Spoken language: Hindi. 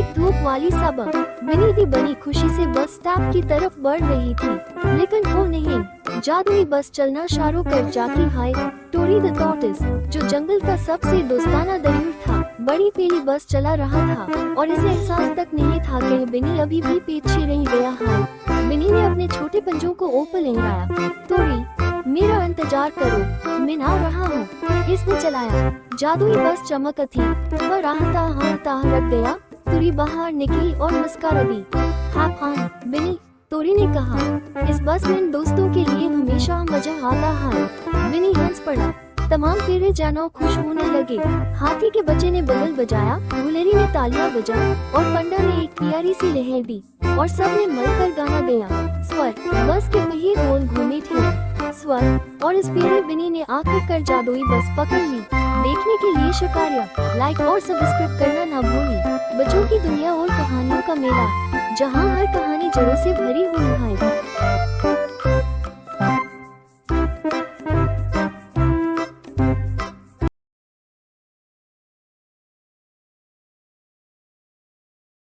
एक धूप वाली सुबह मिनी दी बनी खुशी से बस स्टॉप की तरफ बढ़ रही थी, लेकिन वो नहीं। जादुई बस चलना शुरू कर जाती है। टोरी द टॉर्टोइस, जो जंगल का सबसे दोस्ताना दरिंद था, बड़ी पीली बस चला रहा था और इसे एहसास तक नहीं था कि बिनी अभी भी पीछे रह गया है। बिनी ने अपने छोटे पंजों को ऊपर लहराया। टोरी, मेरा इंतजार करो, मैं आ रहा हूँ, इसने चलाया। जादुई बस चमक थी, पर आहता रख गया। टोरी बाहर निकली और मुस्कुरा दी। हाँ बिनी, टोरी ने कहा, इस बस में दोस्तों के लिए हमेशा मजा आता है। बिनी हंस पड़ा। तमाम फेरे जानो खुश होने लगे। हाथी के बच्चे ने बगल बजाया, गुलेरी ने तालियां बजाई और पंडा ने एक प्यारी सी लहर दी और सबने मिलकर गाना गाया। स्वर, बस के पहिए गोल घूमे थे। स्वर, और इस फेरे बिनी ने आखिरकार जादुई बस पकड़ ली। देखने के लिए शुक्रिया। लाइक और सब्सक्राइब करना ना भूलें। बच्चों की दुनिया और कहानियों का मेला, जहां हर कहानी जड़ों से भरी हुई है।